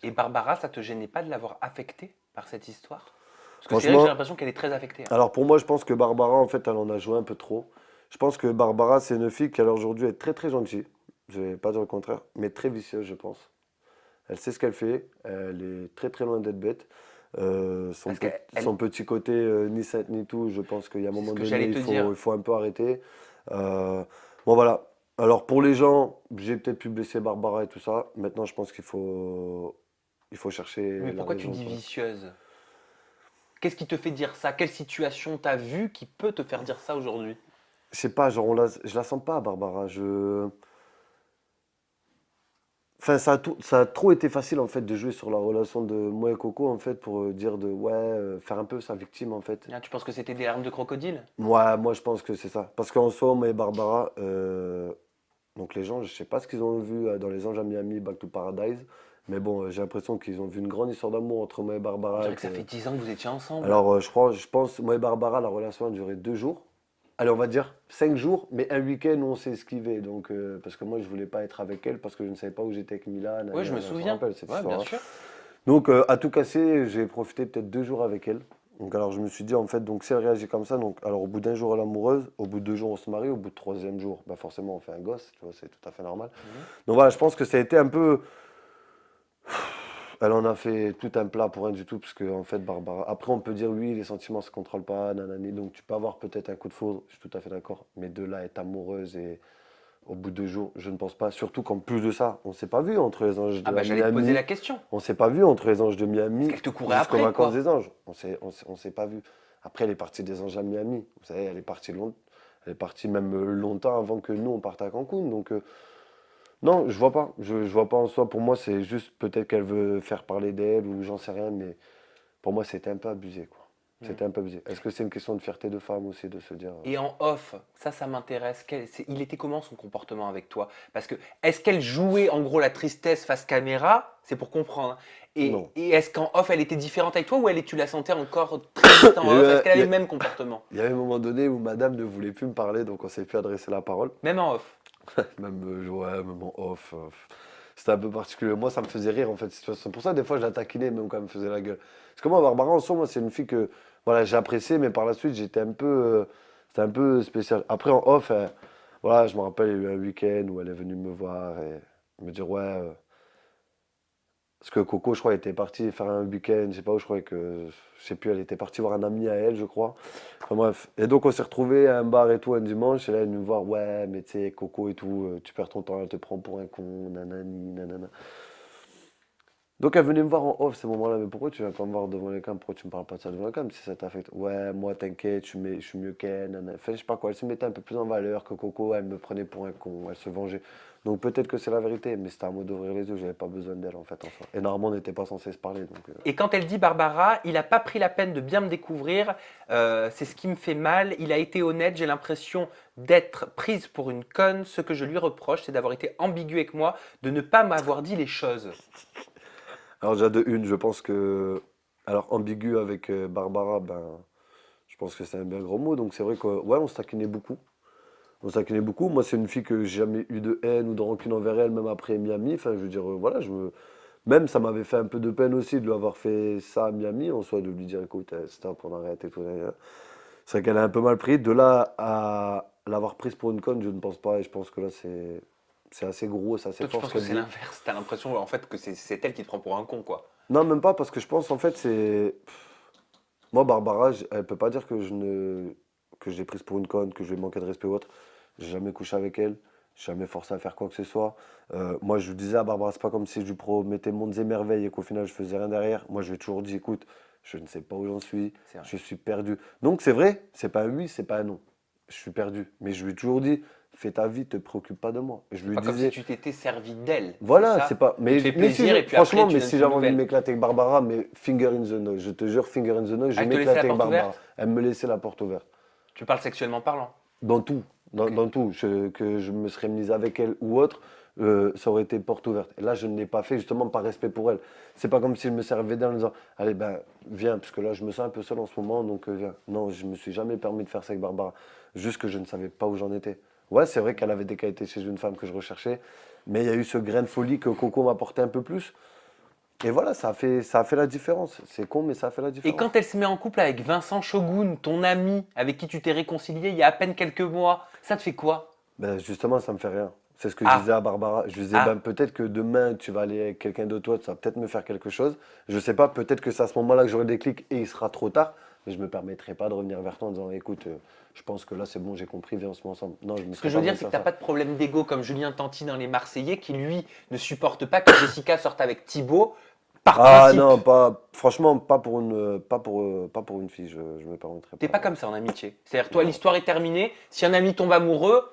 Et Barbara, ça te gênait pas de l'avoir affectée par cette histoire? Parce que c'est vrai que j'ai Franchement, l'impression qu'elle est très affectée, hein. alors pour moi, je pense que Barbara, en fait, elle en a joué un peu trop. Je pense que Barbara, c'est une fille qui, alors aujourd'hui, est très très gentille. Je vais pas dire le contraire, mais très vicieuse, je pense. Elle sait ce qu'elle fait. Elle est très très loin d'être bête. Parce qu'elle, Son petit côté ni sainte ni tout, je pense qu'il y a un c'est ce moment que donné, j'allais te il dire. faut un peu arrêter. Euh, bon voilà. Alors pour les gens, j'ai peut-être pu blesser Barbara et tout ça. Maintenant, je pense il faut Mais chercher la pourquoi tu raison, dis quoi. vicieuse? Qu'est-ce qui te fait dire ça? Quelle situation t'as vue qui peut te faire dire ça aujourd'hui? Je sais pas, genre je la sens pas, Barbara. Enfin, ça a trop été facile en fait de jouer sur la relation de moi et Coco en fait pour dire de ouais, faire un peu sa victime en fait. Ah, tu penses que c'était des larmes de crocodile? Moi je pense que c'est ça. Parce qu'en soi, moi et Barbara, donc les gens, je sais pas ce qu'ils ont vu dans Les Anges à Miami, Back to Paradise, mais bon, j'ai l'impression qu'ils ont vu une grande histoire d'amour entre moi et On Barbara. dirait que ça fait 10 ans que vous étiez ensemble. Alors je pense, moi et Barbara, la relation a duré 2 jours. Allez, on va dire 5 jours, mais un week-end où on s'est esquivé. Donc, parce que moi, je voulais pas être avec elle parce que je ne savais pas où j'étais avec Milan. Oui, je me On se souviens. rappelle cette Ouais, bien histoire-là. sûr. Donc, à tout casser, j'ai profité peut-être 2 jours avec elle. Donc, alors, je me suis dit, en fait, donc, si elle réagit comme ça, donc, alors, au bout d'un jour, elle est amoureuse, au bout de 2 jours, on se marie, au bout de troisième jour, bah, forcément, on fait un gosse, tu vois, c'est tout à fait normal. Mhm. Donc, voilà, je pense que ça a été un peu. Elle en a fait tout un plat pour rien du tout, parce que, en fait, Barbara. Après, on peut dire, oui, les sentiments se contrôlent pas, nanani, donc, tu peux avoir peut-être un coup de foudre, je suis tout à fait d'accord. Mais de là, être amoureuse et au bout de 2 jours, je ne pense pas. Surtout qu'en plus de ça, on ne s'est pas vu entre les anges Ah de bah j'allais te poser Miami. la question. On ne s'est pas vu entre les anges de Parce Miami qu'elle te courait jusqu'aux après, vacances quoi. des anges. On s'est pas vu. Après, elle est partie des anges à Miami. Vous savez, elle est partie même longtemps avant que nous on parte à Cancun. Donc non, je vois pas. Je vois pas en soi. Pour moi, c'est juste peut-être qu'elle veut faire parler d'elle ou j'en sais rien. Mais pour moi, c'était un peu abusé, quoi. Hmm. C'était un peu abusé. Est-ce que c'est une question de fierté de femme aussi de se dire Et en off, ça m'intéresse. Il était comment son comportement avec toi? Parce que est-ce qu'elle jouait en gros la tristesse face caméra? C'est pour comprendre. non. Et est-ce qu'en off elle était différente avec toi ou tu la sentais encore triste Il y en a eu off? Est-ce un, qu'elle avait le même comportement? il y avait un moment donné où madame ne voulait plus me parler, donc on s'est plus adresser la parole. Même en off. Même, ouais, même en off. C'était un peu particulier. Moi, ça me faisait rire, en fait. C'est pour ça, des fois, je la taquinais, même quand elle me faisait la gueule. Parce que moi, Barbara, en soi, moi, c'est une fille que, voilà, j'ai appréciée, mais par la suite, j'étais un peu, c'était un peu spécial. Après, en off, voilà, je me rappelle, il y a eu un week-end où elle est venue me voir et me dire, ouais, parce que Coco, je crois, était partie faire un week-end, je sais pas où, je crois que, je sais plus, elle était partie voir un ami à elle, je crois. Enfin bref. Et donc, on s'est retrouvés à un bar et tout un dimanche, et là, elle nous voir, ouais, mais tu sais, Coco et tout, tu perds ton temps, elle te prend pour un con, nanani, nanana. Donc, elle venait me voir en off ces moments-là, mais pourquoi tu viens pas me voir devant les cam? Pourquoi tu me parles pas de ça devant les cam si ça t'affecte? Ouais, moi, t'inquiète, je suis mieux qu'elle, nanana. Enfin, je sais pas quoi, elle se mettait un peu plus en valeur que Coco, elle me prenait pour un con, elle se vengeait. Donc, peut-être que c'est la vérité, mais c'était à moi d'ouvrir les yeux, j'avais pas besoin d'elle en fait en soi. Et normalement, on n'était pas censé se parler, donc. Et quand elle dit Barbara, il n'a pas pris la peine de bien me découvrir, c'est ce qui me fait mal, il a été honnête, j'ai l'impression d'être prise pour une conne, ce que je lui reproche, c'est d'avoir été ambigu avec moi, de ne pas m'avoir dit les choses. Alors, déjà de une, je pense que. Alors, ambigu avec Barbara, ben, je pense que c'est un bien gros mot, donc c'est vrai que, ouais, on se taquinait beaucoup. On se taquinait beaucoup. Moi, c'est une fille que j'ai jamais eu de haine ou de rancune envers elle, même après Miami. Enfin, je veux dire, voilà, même ça m'avait fait un peu de peine aussi de lui avoir fait ça à Miami, en soi, de lui dire, écoute, stop, on arrête et tout. C'est vrai qu'elle a un peu mal pris. De là à l'avoir prise pour une conne, je ne pense pas. Et je pense que là, c'est assez gros, c'est assez Toi, tu fort ce penses que qu'elle c'est dit. l'inverse, t'as l'impression en fait que c'est elle qui te prend pour un con, quoi. Non, même pas, parce que je pense, en fait, c'est. Moi, Barbara, elle peut pas dire que je l'ai prise pour une conne, que je lui ai manqué de respect ou autre. J'ai jamais couché avec elle, j'ai jamais forcé à faire quoi que ce soit. Moi, je lui disais à Barbara, c'est pas comme si je lui promettais mondes et merveilles et qu'au final, je faisais rien derrière. Moi, je lui ai toujours dit, écoute, je ne sais pas où j'en suis, C'est vrai. je suis perdu. Donc, c'est vrai, c'est pas un oui, c'est pas un non. Je suis perdu. Mais je lui ai toujours dit, fais ta vie, te préoccupe pas de moi. Et je C'est lui pas comme si disais, tu t'étais servi d'elle, c'est voilà, c'est ça? pas. Tu te fais Mais si plaisir et puis après franchement, tu mais donnes si plus de j'avais envie de nouvelles. m'éclater avec Barbara, mais finger in the nose, je te jure, finger in the nose, je Elle te laissait la m'éclatais avec porte Barbara. ouverte? Elle me laissait la porte ouverte. Tu parles sexuellement parlant. Dans tout, Ok. dans tout. Que je me serais mise avec elle ou autre, ça aurait été porte ouverte. Et là, je ne l'ai pas fait justement par respect pour elle. C'est pas comme si je me servais d'elle en disant, allez, ben, viens, parce que là, je me sens un peu seul en ce moment, donc viens. Non, je me suis jamais permis de faire ça avec Barbara. Juste que je ne savais pas où j'en étais. Ouais, c'est vrai qu'elle avait des qualités chez une femme que je recherchais, mais il y a eu ce grain de folie que Coco m'apportait un peu plus. Et voilà, ça a fait la différence. C'est con, mais ça a fait la Et différence. quand elle se met en couple avec Vincent Shogun, ton ami, avec qui tu t'es réconcilié il y a à peine quelques mois, ça te fait quoi? Ben justement, ça me fait rien. C'est ce que je Ah, disais à Barbara. Je lui disais, ah, ben, peut-être que demain, tu vas aller avec quelqu'un de toi, ça va peut-être me faire quelque chose. Je sais pas, peut-être que c'est à ce moment-là que j'aurai des clics et il sera trop tard. Mais je me permettrai pas de revenir vers toi en disant, écoute, je pense que là, c'est bon, j'ai compris, viens, on se met ensemble. Non, je me ce que serais je pas veux dire, permis de c'est que faire t'as ça. pas de problème d'ego comme Julien Tanti dans Les Marseillais, qui lui ne supporte pas que Jessica sorte avec Thibaut, par Ah principe. non, pas, franchement, pas pour une fille, je me permettrai T'es pas. pas comme ça en amitié. C'est-à-dire, toi, Non. l'histoire est terminée. Si un ami tombe amoureux,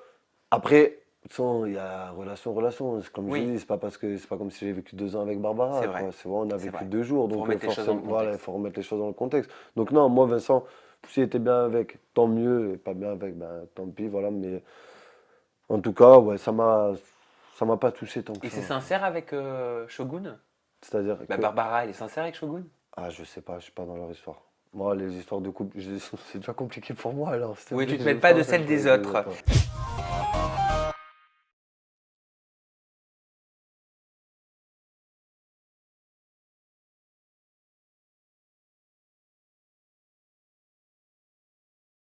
Après, de toute façon, il y a relation. C'est comme je oui, dis, c'est pas comme si j'ai vécu 2 ans avec Barbara, c'est vrai, quoi. C'est vrai, on a c'est vécu vrai. 2 jours, Faut donc remettre les choses dans forcément, le voilà, il contexte. faut remettre les choses dans le contexte. Donc non, moi, Vincent, s'il était bien avec, tant mieux, et pas bien avec, ben tant pis, voilà. Mais en tout cas, ouais, ça m'a pas touché tant que Et ça. c'est sincère avec Shogun? C'est-à-dire Bah, que, Barbara, elle est sincère avec Shogun? ah, je sais pas, je suis pas dans leur histoire. Moi, les histoires de couple, c'est déjà compliqué pour moi, alors, s'il te Oui, plaît, tu te je mêles veux pas pas de en fait, celle des je veux autres. pas.